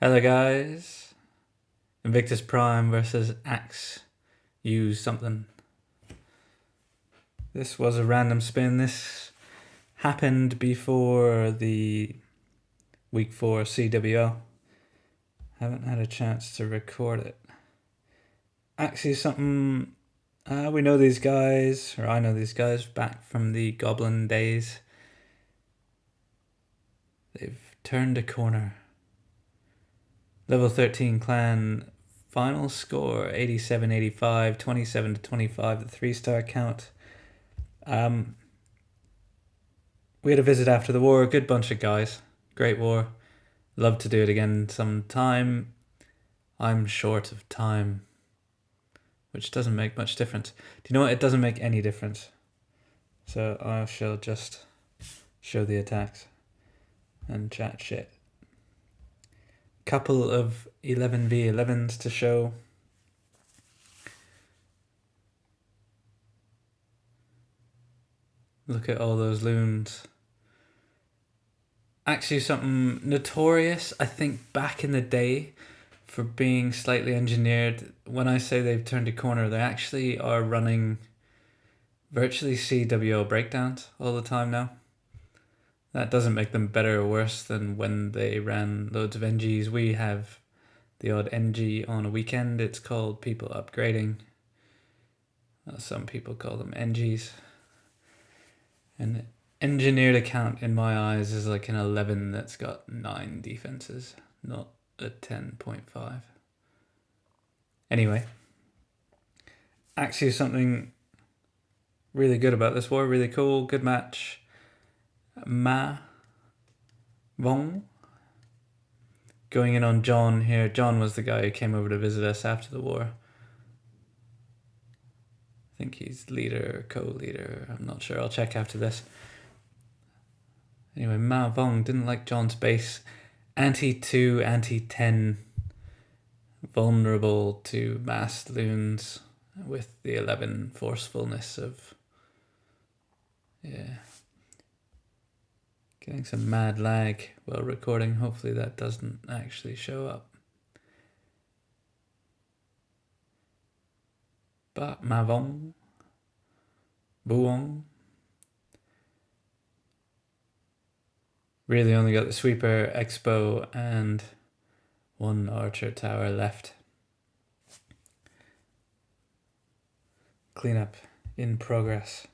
Hello guys, Invictus Prime versus AxeYouSomethin. This was a random spin. This happened before the week 4 CWO. Haven't had a chance to record it. AxeYouSomethin, we know these guys, or I know these guys back from the Goblin days. They've turned a corner. Level 13 clan final score 87-85, 27-25, the 3-star count. We had a visit after the war, a good bunch of guys. Great war. Love to do it again sometime. I'm short of time, which doesn't make much difference. Do you know what? It doesn't make any difference. So I shall just show the attacks and chat shit. Couple of 11v11s to show. Look at all those loons. AxeYouSomethin notorious, I think, back in the day for being slightly engineered. When I say they've turned a corner, they actually are running virtually CWO breakdowns all the time now. That doesn't make them better or worse than when they ran loads of NGs. We have the odd NG on a weekend. It's called people upgrading. Some people call them NGs. An engineered account in my eyes is like an 11 that's got 9 defenses, not a 10.5. Anyway, AxeYouSomethin really good about this war, really cool, good match. Ma Vong going in on John here. John was the guy who came over to visit us after the war. I think he's leader, co-leader, I'm not sure, I'll check after this. Anyway, Ma Vong didn't like John's base. Anti-2, anti-10, vulnerable to massed loons with the 11 forcefulness of... yeah. Getting some mad lag while recording. Hopefully that doesn't actually show up. But Mavong, Buong. Really only got the sweeper, expo, and one archer tower left. Cleanup in progress.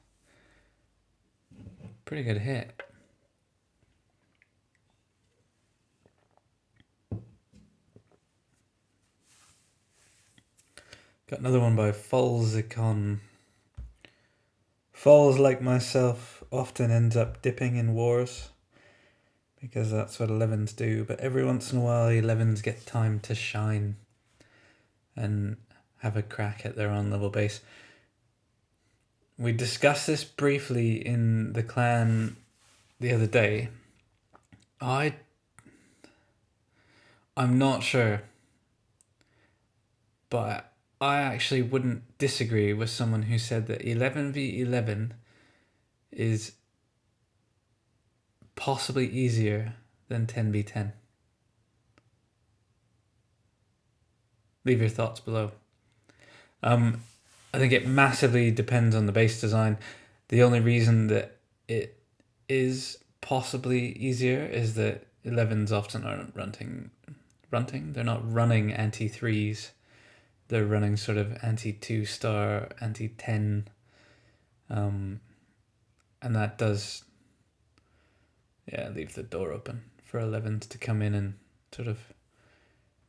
Pretty good hit. Got another one by Falzicon. Falls, like myself, often ends up dipping in wars because that's what 11s do, but every once in a while 11s get time to shine and have a crack at their own level base. We discussed this briefly in the clan the other day. I'm not sure, but I actually wouldn't disagree with someone who said that 11v11 is possibly easier than 10v10. Leave your thoughts below. I think it massively depends on the base design. The only reason that it is possibly easier is that 11s often aren't running. They're not running anti-3s. They're running sort of anti-2-star, anti-10. And that does, yeah, leave the door open for 11s to come in and sort of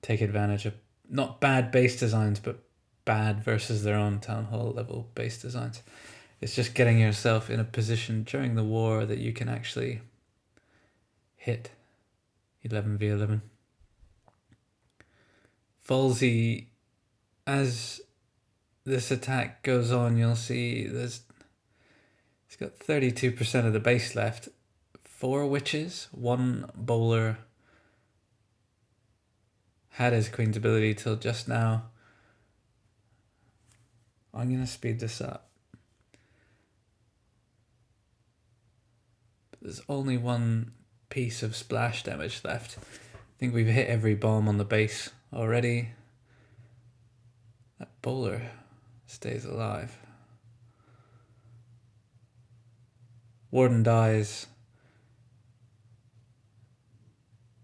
take advantage of not bad base designs, but bad versus their own town hall level base designs. It's just getting yourself in a position during the war that you can actually hit 11v11. Falsey, as this attack goes on, you'll see he's got 32% of the base left. 4 witches, 1 bowler. Had his queen's ability till just now. I'm going to speed this up. But there's only 1 piece of splash damage left. I think we've hit every bomb on the base already. That bowler stays alive. Warden dies.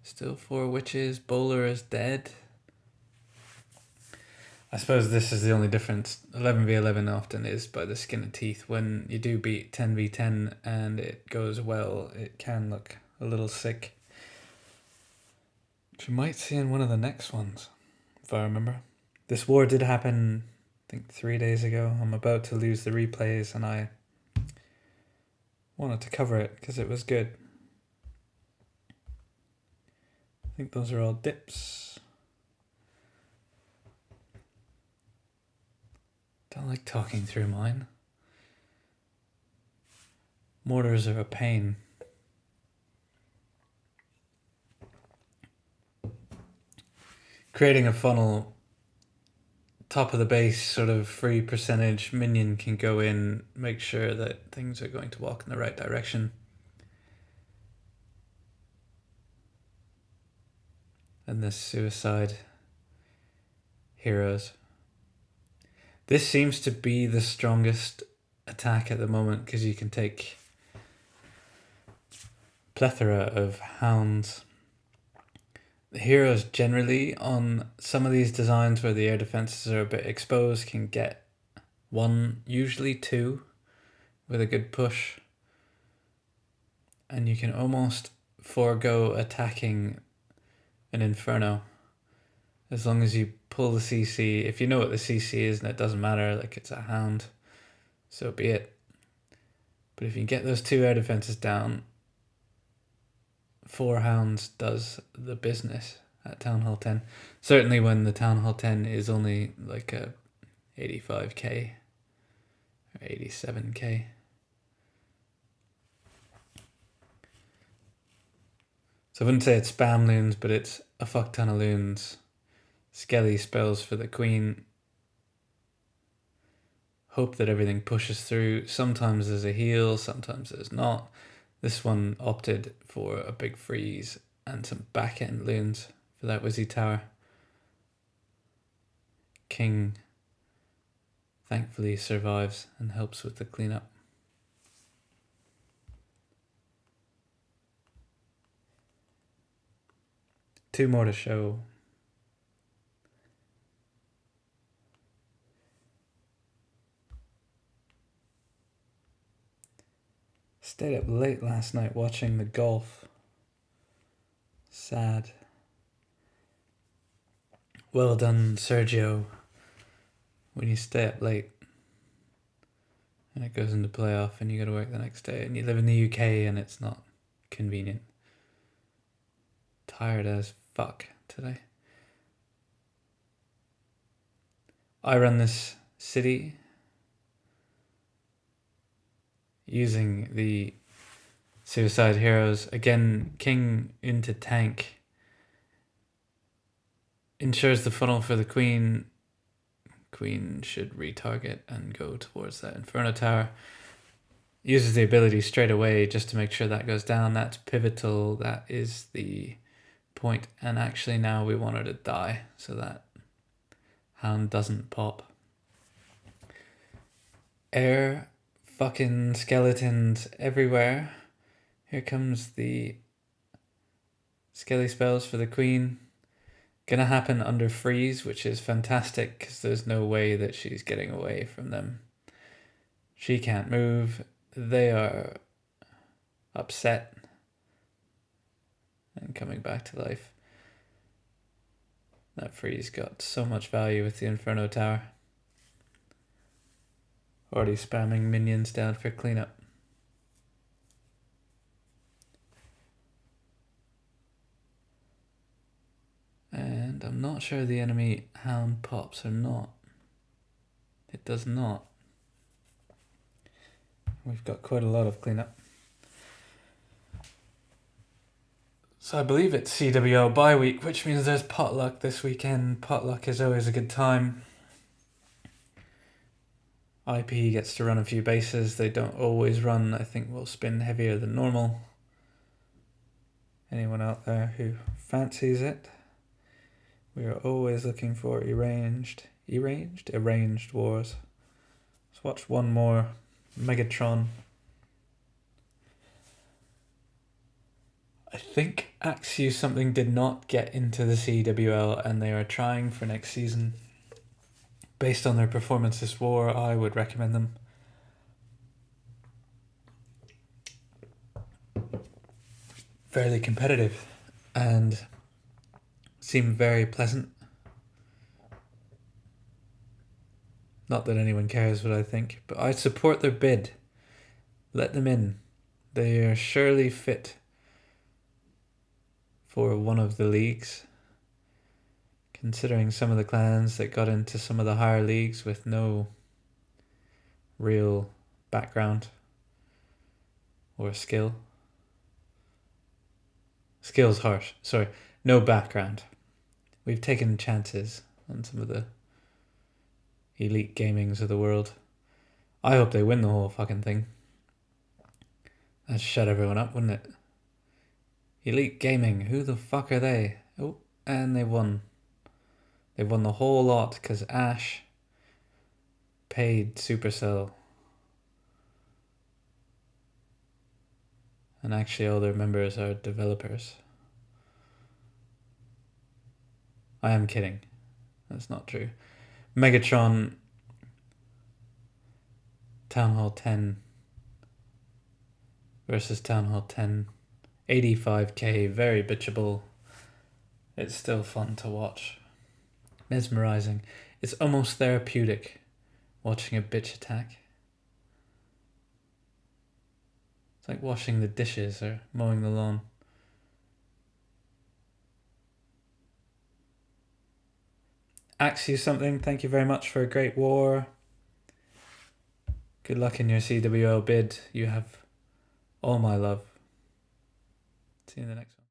Still 4 witches. Bowler is dead. I suppose this is the only difference. 11v11 often is by the skin of teeth. When you do beat 10v10 and it goes well, it can look a little sick. Which you might see in one of the next ones, if I remember. This war did happen, I think 3 days ago. I'm about to lose the replays and I wanted to cover it because it was good. I think those are all dips. Don't like talking through mine. Mortars are a pain. Creating a funnel, top of the base, sort of free percentage minion can go in, make sure that things are going to walk in the right direction. And this suicide heroes. This seems to be the strongest attack at the moment because you can take plethora of hounds. The heroes generally on some of these designs where the air defenses are a bit exposed can get 1, usually 2 with a good push. And you can almost forego attacking an Inferno as long as you pull the CC. If you know what the CC is and it doesn't matter, like it's a hound, so be it. But if you get those 2 air defenses down, 4 hounds does the business at Town Hall 10. Certainly when the Town Hall 10 is only like a 85k or 87k. So I wouldn't say it's spam loons, but it's a fuck ton of loons. Skelly spells for the queen. Hope that everything pushes through. Sometimes there's a heal, sometimes there's not. This one opted for a big freeze and some back end loons for that Wizzy tower. King thankfully survives and helps with the cleanup. Two more to show. Stayed up late last night watching the golf. Sad. Well done, Sergio. When you stay up late and it goes into playoff and you go to work the next day and you live in the UK and it's not convenient. Tired as fuck today. I run this city using the suicide heroes. Again, king into tank ensures the funnel for the queen. Queen should retarget and go towards that Inferno tower. Uses the ability straight away just to make sure that goes down. That's pivotal. That is the point. And actually now we want her to die so that hound doesn't pop. Air fucking skeletons everywhere. Here comes the skelly spells for the queen. Gonna happen under freeze, which is fantastic because there's no way that she's getting away from them. She can't move. They are upset and coming back to life. That freeze got so much value with the Inferno tower. Already spamming minions down for cleanup. And I'm not sure the enemy hound pops or not. It does not. We've got quite a lot of cleanup. So I believe it's CWL bye week, which means there's potluck this weekend. Potluck is always a good time. IP gets to run a few bases. They don't always run. I think we'll spin heavier than normal. Anyone out there who fancies it, we are always looking for arranged wars. Let's watch one more. Megatron. I think AxeYouSomethin did not get into the CWL and they are trying for next season. Based on their performance this war, I would recommend them. Fairly competitive and seem very pleasant. Not that anyone cares what I think, but I support their bid. Let them in. They are surely fit for one of the leagues, considering some of the clans that got into some of the higher leagues with no real background or skill. Skill's harsh. Sorry, no background. We've taken chances on some of the elite gamings of the world. I hope they win the whole fucking thing. That'd shut everyone up, wouldn't it? Elite Gaming, who the fuck are they? Oh, and they won. They won the whole lot because Ash paid Supercell. And actually all their members are developers. I am kidding. That's not true. Megatron Town Hall 10 versus Town Hall 10. 85k, very bitchable. It's still fun to watch. Mesmerizing. It's almost therapeutic watching a bitch attack. It's like washing the dishes or mowing the lawn. AxeYouSomethin, thank you very much for a great war. Good luck in your CWL bid. You have all my love. See you in the next one.